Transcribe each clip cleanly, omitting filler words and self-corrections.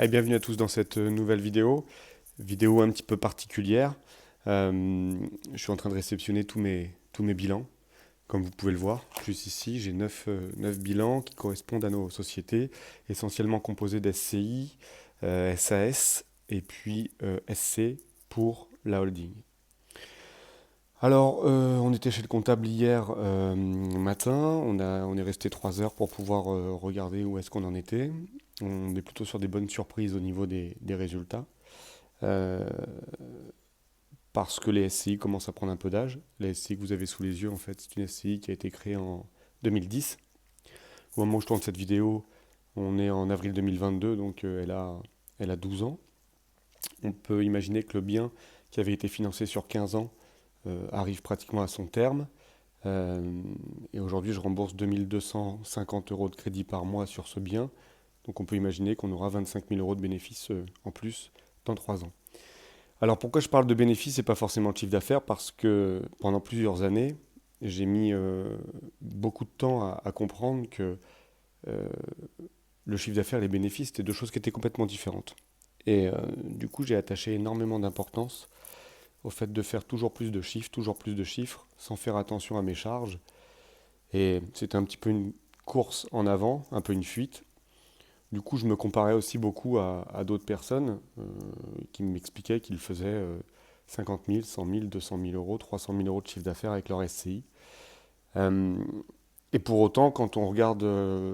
Bienvenue à tous dans cette nouvelle vidéo un petit peu particulière. Je suis en train de réceptionner tous mes bilans. Comme vous pouvez le voir, juste ici, j'ai 9 bilans qui correspondent à nos sociétés, essentiellement composés d'SCI, SAS et puis SC pour la holding. Alors, on était chez le comptable hier matin, on est resté 3 heures pour pouvoir regarder où est-ce qu'on en était. On est plutôt sur des bonnes surprises au niveau des résultats, euh, parce que les SCI commencent à prendre un peu d'âge. La SCI que vous avez sous les yeux, en fait, c'est une SCI qui a été créée en 2010. Au moment où je tourne cette vidéo, on est en avril 2022, donc elle a 12 ans. On peut imaginer que le bien qui avait été financé sur 15 ans arrive pratiquement à son terme. Euh, et aujourd'hui, je rembourse 2250 euros de crédit par mois sur ce bien. Donc on peut imaginer qu'on aura 25 000 euros de bénéfices en plus dans 3 ans. Alors pourquoi je parle de bénéfices et pas forcément de chiffre d'affaires? Parce que pendant plusieurs années, j'ai mis beaucoup de temps à comprendre que euh, le chiffre d'affaires et les bénéfices étaient deux choses qui étaient complètement différentes. Et du coup, j'ai attaché énormément d'importance au fait de faire toujours plus de chiffres, sans faire attention à mes charges. Et c'était un petit peu une course en avant, un peu une fuite. Du coup, je me comparais aussi beaucoup à d'autres personnes qui m'expliquaient qu'ils faisaient 50 000, 100 000, 200 000 euros, 300 000 euros de chiffre d'affaires avec leur SCI. Euh, et pour autant, quand on regarde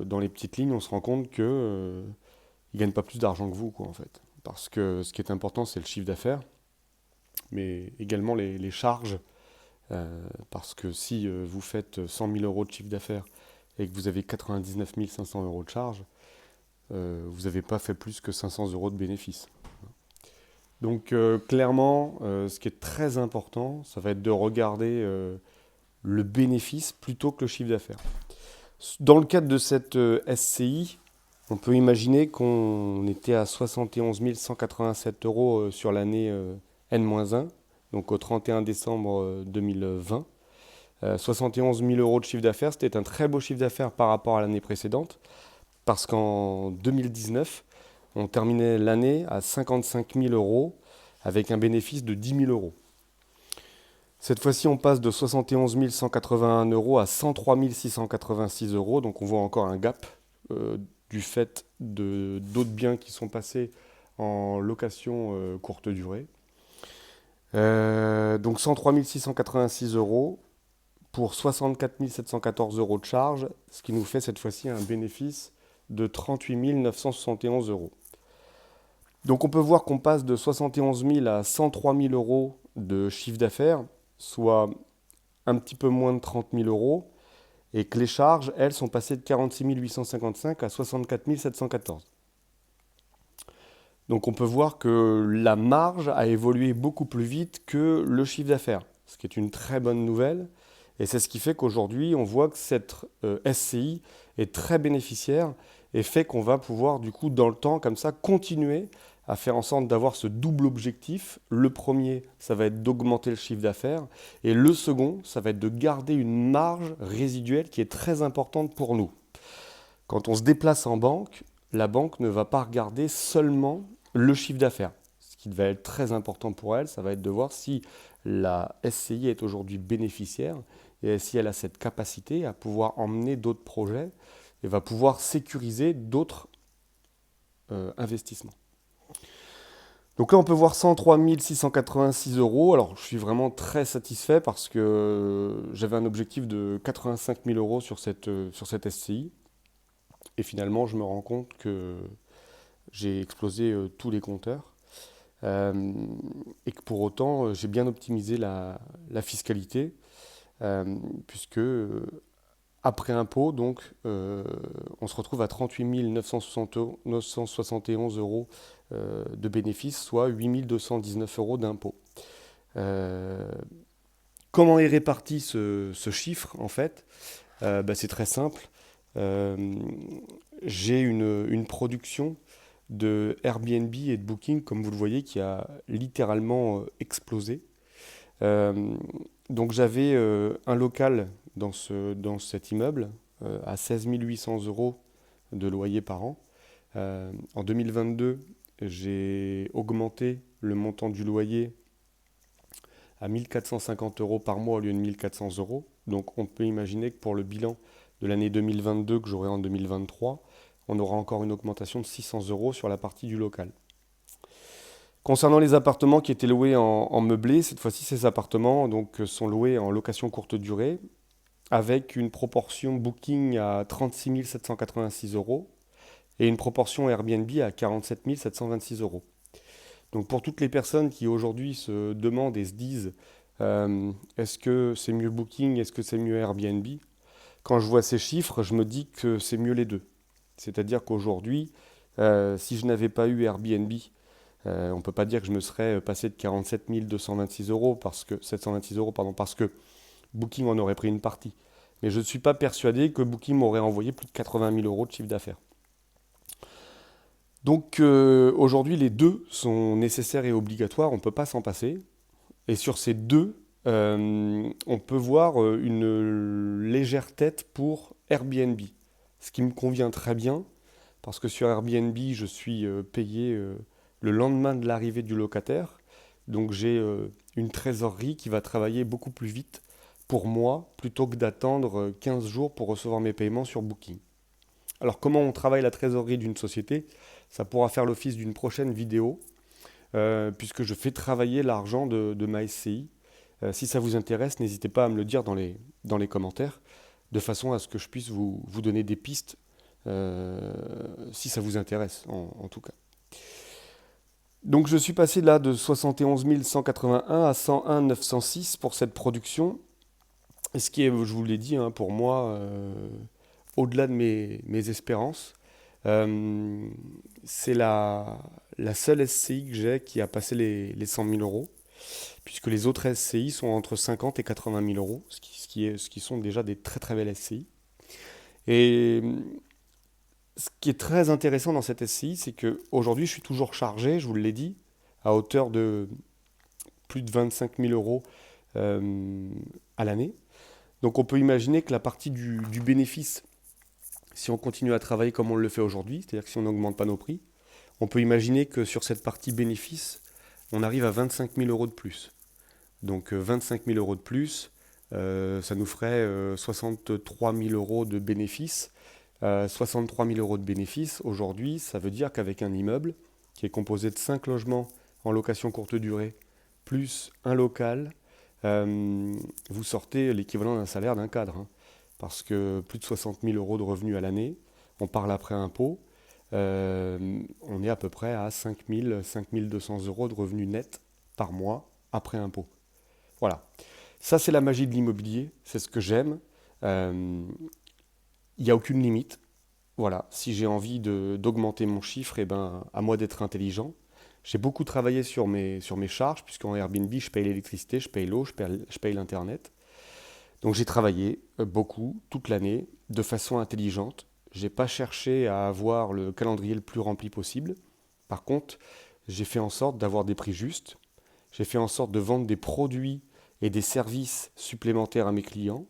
dans les petites lignes, on se rend compte que ils gagnent pas plus d'argent que vous, quoi, en fait. Parce que ce qui est important, c'est le chiffre d'affaires, mais également les charges. Parce que si vous faites 100 000 euros de chiffre d'affaires et que vous avez 99 500 euros de charges, vous n'avez pas fait plus que 500 euros de bénéfices. Donc clairement, ce qui est très important, ça va être de regarder le bénéfice plutôt que le chiffre d'affaires. Dans le cadre de cette SCI, on peut imaginer qu'on était à 71 187 euros sur l'année N-1, donc au 31 décembre 2020. 71 000 euros de chiffre d'affaires, c'était un très beau chiffre d'affaires par rapport à l'année précédente, parce qu'en 2019, on terminait l'année à 55 000 euros avec un bénéfice de 10 000 euros. Cette fois-ci, on passe de 71 181 euros à 103 686 euros, donc on voit encore un gap du fait de d'autres biens qui sont passés en location courte durée. Donc 103 686 euros pour 64 714 euros de charge, ce qui nous fait cette fois-ci un bénéfice de 38 971 euros. Donc on peut voir qu'on passe de 71 000 à 103 000 euros de chiffre d'affaires, soit un petit peu moins de 30 000 euros, et que les charges, elles, sont passées de 46 855 à 64 714. Donc on peut voir que la marge a évolué beaucoup plus vite que le chiffre d'affaires, ce qui est une très bonne nouvelle. Et c'est ce qui fait qu'aujourd'hui, on voit que cette SCI est très bénéficiaire et fait qu'on va pouvoir, du coup, dans le temps, comme ça, continuer à faire en sorte d'avoir ce double objectif. Le premier, ça va être d'augmenter le chiffre d'affaires. Et le second, ça va être de garder une marge résiduelle qui est très importante pour nous. Quand on se déplace en banque, la banque ne va pas regarder seulement le chiffre d'affaires. Ce qui va être très important pour elle, ça va être de voir si la SCI est aujourd'hui bénéficiaire et si elle a cette capacité à pouvoir emmener d'autres projets et va pouvoir sécuriser d'autres investissements. Donc là, on peut voir 103 686 euros. Alors, je suis vraiment très satisfait parce que j'avais un objectif de 85 000 euros sur cette SCI. Et finalement, je me rends compte que j'ai explosé tous les compteurs. Euh, et que pour autant, j'ai bien optimisé la fiscalité, puisque après impôt, donc, on se retrouve à 38 971 euros de bénéfices, soit 8 219 euros d'impôt. Euh, Comment est réparti ce chiffre, en fait? C'est très simple. Euh, j'ai une production de Airbnb et de Booking, comme vous le voyez, qui a littéralement explosé. Euh, donc j'avais un local dans cet immeuble à 16 800 euros de loyer par an. En 2022, j'ai augmenté le montant du loyer à 1450 euros par mois au lieu de 1400 euros. Donc on peut imaginer que pour le bilan de l'année 2022 que j'aurai en 2023, on aura encore une augmentation de 600 euros sur la partie du local. Concernant les appartements qui étaient loués en meublé, cette fois-ci ces appartements sont loués en location courte durée avec une proportion Booking à 36 786 euros et une proportion Airbnb à 47 726 euros. Donc pour toutes les personnes qui aujourd'hui se demandent et se disent est-ce que c'est mieux Booking, est-ce que c'est mieux Airbnb? Quand je vois ces chiffres, je me dis que c'est mieux les deux. C'est-à-dire qu'aujourd'hui, si je n'avais pas eu Airbnb, on ne peut pas dire que je me serais passé de 47 226 euros parce que 726 euros pardon, parce que Booking en aurait pris une partie. Mais je ne suis pas persuadé que Booking m'aurait envoyé plus de 80 000 euros de chiffre d'affaires. Donc aujourd'hui, les deux sont nécessaires et obligatoires, on ne peut pas s'en passer. Et sur ces deux, on peut voir une légère tête pour Airbnb, ce qui me convient très bien, parce que sur Airbnb, je suis payé le lendemain de l'arrivée du locataire. Donc j'ai une trésorerie qui va travailler beaucoup plus vite pour moi, plutôt que d'attendre 15 jours pour recevoir mes paiements sur Booking. Alors comment on travaille la trésorerie d'une société? Ça pourra faire l'office d'une prochaine vidéo, puisque je fais travailler l'argent de ma SCI. Si ça vous intéresse, n'hésitez pas à me le dire dans les commentaires, de façon à ce que je puisse vous donner des pistes, si ça vous intéresse, en tout cas. Donc je suis passé là de 71 181 à 101 906 pour cette production. Et ce qui est, je vous l'ai dit, hein, pour moi, au-delà de mes espérances. Euh, c'est la seule SCI que j'ai qui a passé les 100 000 euros, puisque les autres SCI sont entre 50 et 80 000 euros, ce qui sont déjà des très très belles SCI. Et ce qui est très intéressant dans cette SCI, c'est qu'aujourd'hui, je suis toujours chargé, je vous l'ai dit, à hauteur de plus de 25 000 euros euh, à l'année. Donc on peut imaginer que la partie du bénéfice, si on continue à travailler comme on le fait aujourd'hui, c'est-à-dire que si on n'augmente pas nos prix, on peut imaginer que sur cette partie bénéfice, on arrive à 25 000 euros de plus. Donc 25 000 euros de plus, ça nous ferait 63 000 euros de bénéfices. 63 000 euros de bénéfices, aujourd'hui, ça veut dire qu'avec un immeuble qui est composé de 5 logements en location courte durée, plus un local, vous sortez l'équivalent d'un salaire d'un cadre, hein. Parce que plus de 60 000 euros de revenus à l'année, on parle après impôt, on est à peu près à 5 000, 5 200 euros de revenus nets par mois après impôt. Voilà. Ça, c'est la magie de l'immobilier, c'est ce que j'aime. Euh, Il n'y a aucune limite. Voilà. Si j'ai envie d'augmenter mon chiffre, eh ben, à moi d'être intelligent. J'ai beaucoup travaillé sur mes charges, puisqu'en Airbnb, je paye l'électricité, je paye l'eau, je paye l'Internet. Donc j'ai travaillé beaucoup, toute l'année, de façon intelligente. J'ai pas cherché à avoir le calendrier le plus rempli possible. Par contre, j'ai fait en sorte d'avoir des prix justes. J'ai fait en sorte de vendre des produits et des services supplémentaires à mes clients.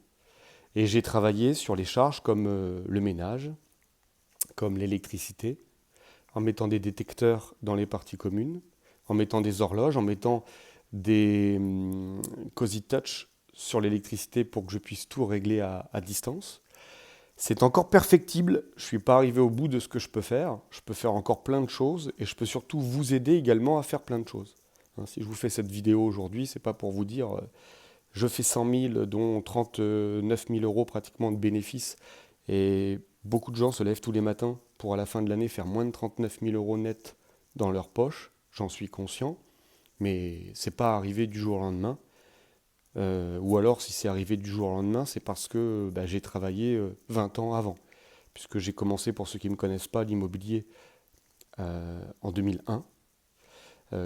Et j'ai travaillé sur les charges comme le ménage, comme l'électricité, en mettant des détecteurs dans les parties communes, en mettant des horloges, en mettant des Cozy Touch sur l'électricité pour que je puisse tout régler à distance. C'est encore perfectible, je ne suis pas arrivé au bout de ce que je peux faire encore plein de choses et je peux surtout vous aider également à faire plein de choses. Hein, si je vous fais cette vidéo aujourd'hui, c'est pas pour vous dire je fais 100 000 dont 39 000 euros pratiquement de bénéfices et beaucoup de gens se lèvent tous les matins pour à la fin de l'année faire moins de 39 000 euros net dans leur poche, j'en suis conscient, mais c'est pas arrivé du jour au lendemain. Ou alors, si c'est arrivé du jour au lendemain, c'est parce que bah, j'ai travaillé 20 ans avant. Puisque j'ai commencé, pour ceux qui ne me connaissent pas, l'immobilier en 2001.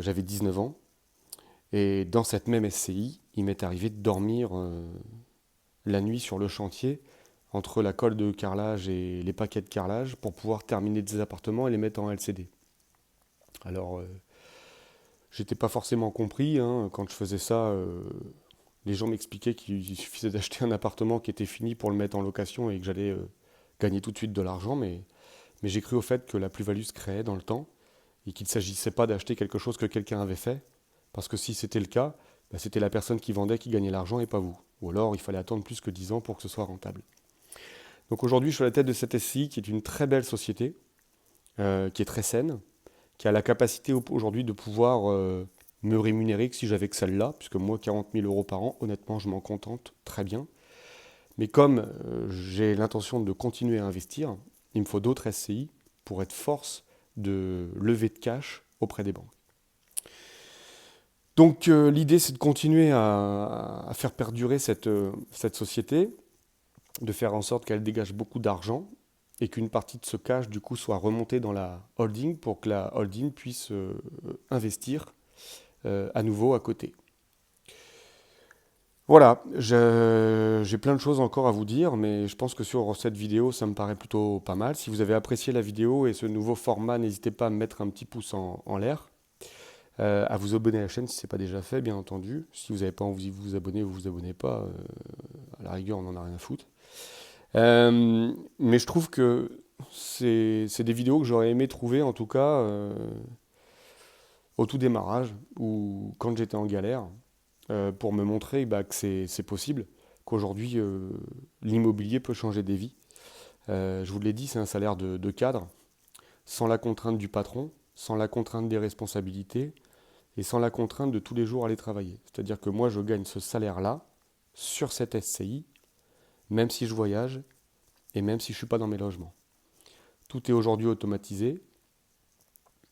J'avais 19 ans. Et dans cette même SCI, il m'est arrivé de dormir la nuit sur le chantier, entre la colle de carrelage et les paquets de carrelage, pour pouvoir terminer des appartements et les mettre en LCD. Alors, j'étais pas forcément compris, hein, quand je faisais ça. Les gens m'expliquaient qu'il suffisait d'acheter un appartement qui était fini pour le mettre en location et que j'allais gagner tout de suite de l'argent, mais mais j'ai cru au fait que la plus-value se créait dans le temps et qu'il ne s'agissait pas d'acheter quelque chose que quelqu'un avait fait, parce que si c'était le cas, bah, c'était la personne qui vendait qui gagnait l'argent et pas vous. Ou alors il fallait attendre plus que 10 ans pour que ce soit rentable. Donc aujourd'hui, je suis à la tête de cette SCI qui est une très belle société, qui est très saine, qui a la capacité aujourd'hui de pouvoir me rémunérer que si j'avais que celle-là, puisque moi, 40 000 euros par an, honnêtement, je m'en contente très bien. Mais comme j'ai l'intention de continuer à investir, il me faut d'autres SCI pour être force de levée de cash auprès des banques. Donc l'idée, c'est de continuer à faire perdurer cette société, de faire en sorte qu'elle dégage beaucoup d'argent et qu'une partie de ce cash, du coup, soit remontée dans la holding pour que la holding puisse investir à nouveau à côté. Voilà, j'ai plein de choses encore à vous dire, mais je pense que sur cette vidéo, ça me paraît plutôt pas mal. Si vous avez apprécié la vidéo et ce nouveau format, n'hésitez pas à me mettre un petit pouce en l'air, à vous abonner à la chaîne si ce n'est pas déjà fait, bien entendu. Si vous n'avez pas envie de vous abonner, vous abonnez pas. À la rigueur, on n'en a rien à foutre. Mais je trouve que c'est des vidéos que j'aurais aimé trouver, en tout cas, au tout démarrage, ou quand j'étais en galère, pour me montrer bah, que c'est possible, qu'aujourd'hui, l'immobilier peut changer des vies. Je vous l'ai dit, c'est un salaire de cadre, sans la contrainte du patron, sans la contrainte des responsabilités, et sans la contrainte de tous les jours aller travailler. C'est-à-dire que moi, je gagne ce salaire-là sur cette SCI, même si je voyage, et même si je ne suis pas dans mes logements. Tout est aujourd'hui automatisé,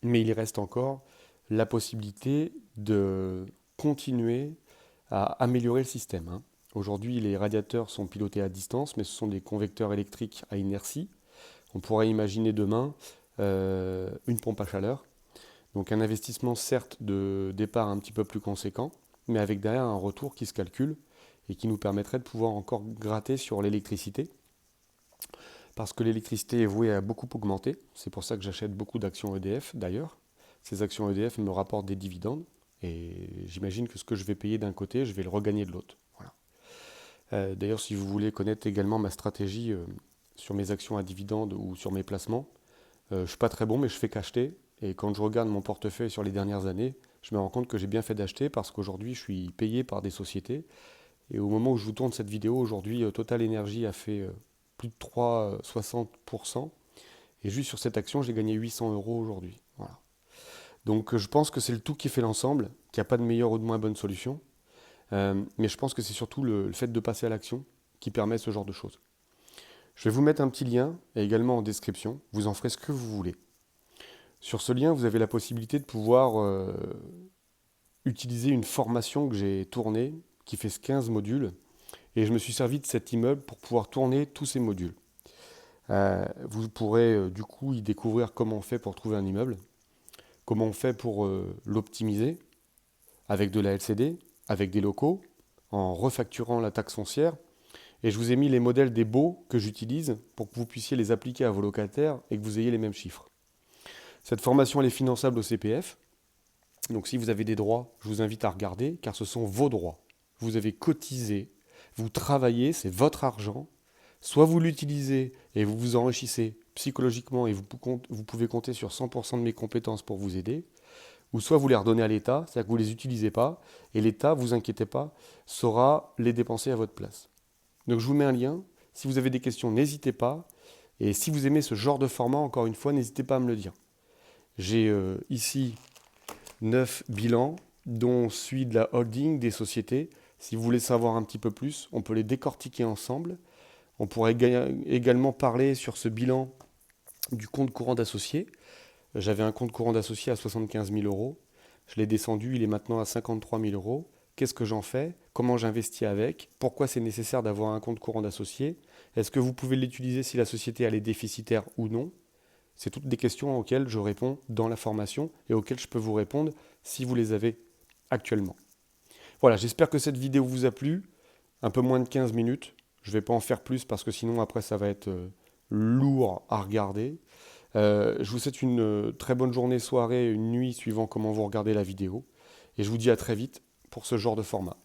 mais il reste encore la possibilité de continuer à améliorer le système, hein. Aujourd'hui, les radiateurs sont pilotés à distance, mais ce sont des convecteurs électriques à inertie. On pourrait imaginer demain une pompe à chaleur. Donc un investissement certes de départ un petit peu plus conséquent, mais avec derrière un retour qui se calcule et qui nous permettrait de pouvoir encore gratter sur l'électricité. Parce que l'électricité est vouée à beaucoup augmenter. C'est pour ça que j'achète beaucoup d'actions EDF d'ailleurs. Ces actions EDF me rapportent des dividendes. Et j'imagine que ce que je vais payer d'un côté, je vais le regagner de l'autre. Voilà. D'ailleurs, si vous voulez connaître également ma stratégie sur mes actions à dividendes ou sur mes placements, je ne suis pas très bon, mais je fais qu'acheter. Et quand je regarde mon portefeuille sur les dernières années, je me rends compte que j'ai bien fait d'acheter parce qu'aujourd'hui, je suis payé par des sociétés. Et au moment où je vous tourne cette vidéo, aujourd'hui, Total Energy a fait plus de 3,60%. Et juste sur cette action, j'ai gagné 800 euros aujourd'hui. Voilà. Donc je pense que c'est le tout qui fait l'ensemble, qu'il n'y a pas de meilleure ou de moins bonne solution. Mais je pense que c'est surtout le fait de passer à l'action qui permet ce genre de choses. Je vais vous mettre un petit lien, et également en description. Vous en ferez ce que vous voulez. Sur ce lien, vous avez la possibilité de pouvoir utiliser une formation que j'ai tournée, qui fait 15 modules. Et je me suis servi de cet immeuble pour pouvoir tourner tous ces modules. Vous pourrez du coup y découvrir comment on fait pour trouver un immeuble, comment on fait pour l'optimiser, avec de la LCD, avec des locaux, en refacturant la taxe foncière. Et je vous ai mis les modèles des baux que j'utilise pour que vous puissiez les appliquer à vos locataires et que vous ayez les mêmes chiffres. Cette formation, elle est finançable au CPF. Donc si vous avez des droits, je vous invite à regarder, car ce sont vos droits. Vous avez cotisé, vous travaillez, c'est votre argent. Soit vous l'utilisez et vous vous enrichissez psychologiquement et vous pouvez compter sur 100% de mes compétences pour vous aider, ou soit vous les redonnez à l'État, c'est-à-dire que vous ne les utilisez pas, et l'État, vous inquiétez pas, saura les dépenser à votre place. Donc je vous mets un lien. Si vous avez des questions, n'hésitez pas. Et si vous aimez ce genre de format, encore une fois, n'hésitez pas à me le dire. J'ai ici 9 bilans, dont celui de la holding, des sociétés. Si vous voulez savoir un petit peu plus, on peut les décortiquer ensemble. On pourrait également parler sur ce bilan du compte courant d'associé. J'avais un compte courant d'associé à 75 000 euros. Je l'ai descendu, il est maintenant à 53 000 euros. Qu'est-ce que j'en fais? Comment j'investis avec? Pourquoi c'est nécessaire d'avoir un compte courant d'associé? Est-ce que vous pouvez l'utiliser si la société elle est déficitaire ou non? C'est toutes des questions auxquelles je réponds dans la formation et auxquelles je peux vous répondre si vous les avez actuellement. Voilà, j'espère que cette vidéo vous a plu. Un peu moins de 15 minutes. Je ne vais pas en faire plus parce que sinon après ça va être lourd à regarder. Je vous souhaite une très bonne journée, soirée, une nuit suivant comment vous regardez la vidéo. Et je vous dis à très vite pour ce genre de format.